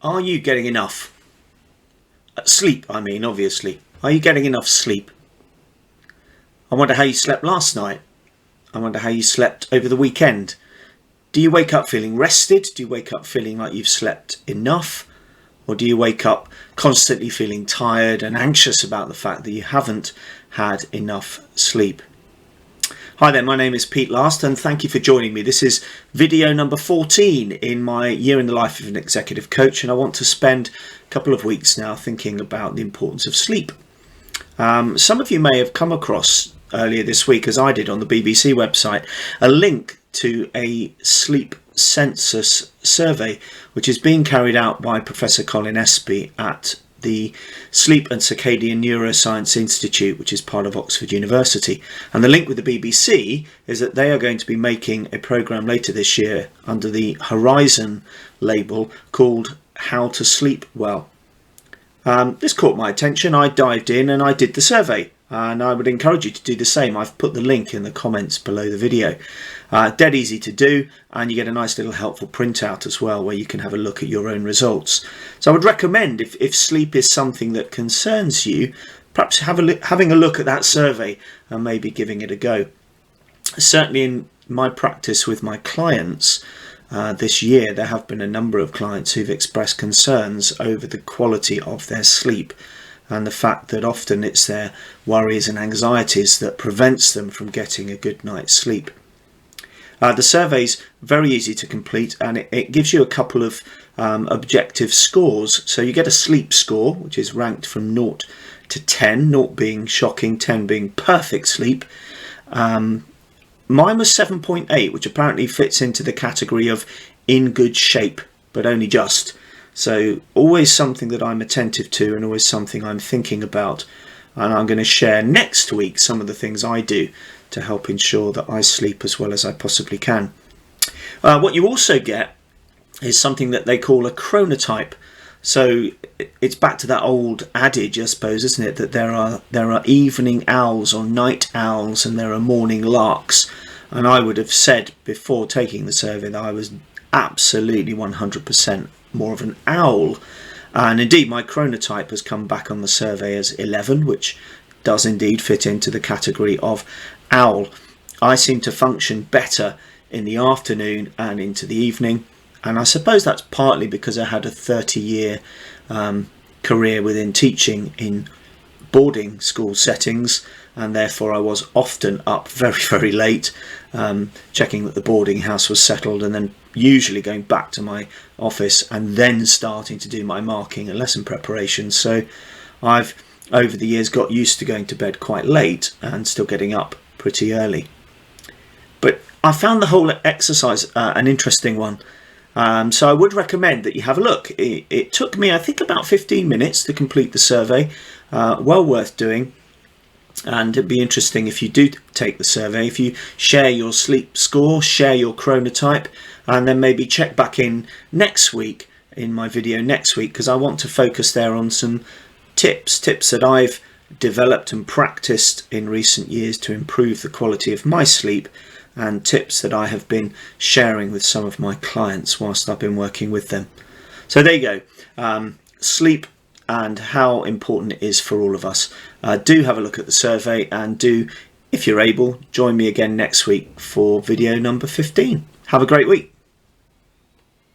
Are you getting enough sleep? I mean, obviously. Are you getting enough sleep? I wonder how you slept last night. I wonder how you slept over the weekend. Do you wake up feeling rested? Do you wake up feeling like you've slept enough? Or do you wake up constantly feeling tired and anxious about the fact that you haven't had enough sleep? Hi there, my name is Pete Last and thank you for joining me. This is video number 14 in my year in the life of an executive coach, and I want to spend a couple of weeks now thinking about the importance of sleep. Some of you may have come across earlier this week, as I did on the BBC website, a link to a sleep census survey which is being carried out by Professor Colin Espie at the Sleep and Circadian Neuroscience Institute, which is part of Oxford University. And the link with the BBC is that they are going to be making a programme later this year under the Horizon label called How to Sleep Well. This caught my attention. I dived in and I did the survey, and I would encourage you to do the same. I've put the link in the comments below the video. Dead easy to do, and you get a nice little helpful printout as well where you can have a look at your own results. So I would recommend, if sleep is something that concerns you, perhaps having a look at that survey and maybe giving it a go. Certainly in my practice with my clients this year, there have been a number of clients who've expressed concerns over the quality of their sleep and the fact that often it's their worries and anxieties that prevents them from getting a good night's sleep. The survey's very easy to complete, and it gives you a couple of objective scores. So you get a sleep score, which is ranked from 0 to 10, 0 being shocking, 10 being perfect sleep. Mine was 7.8, which apparently fits into the category of in good shape, but only just. So always something that I'm attentive to and always something I'm thinking about. And I'm going to share next week some of the things I do to help ensure that I sleep as well as I possibly can. What you also get is something that they call a chronotype. So it's back to that old adage, I suppose, isn't it, that there are evening owls or night owls and there are morning larks. And I would have said before taking the survey that I was absolutely 100% more of an owl. And indeed, my chronotype has come back on the survey as 11, which does indeed fit into the category of owl. I seem to function better in the afternoon and into the evening. And I suppose that's partly because I had a 30-year career within teaching in boarding school settings, and therefore I was often up very, very late, checking that the boarding house was settled, and then usually going back to my office and then starting to do my marking and lesson preparation. So I've, over the years, got used to going to bed quite late and still getting up pretty early. But I found the whole exercise an interesting one. So I would recommend that you have a look. It took me, I think, about 15 minutes to complete the survey. Well worth doing. And it'd be interesting if you do take the survey, if you share your sleep score, share your chronotype, and then maybe check back in next week, in my video next week, because I want to focus there on some tips that I've developed and practiced in recent years to improve the quality of my sleep, and tips that I have been sharing with some of my clients whilst I've been working with them. So there you go. Sleep and how important it is for all of us. Do have a look at the survey, and do, if you're able, join me again next week for video number 15. Have a great week.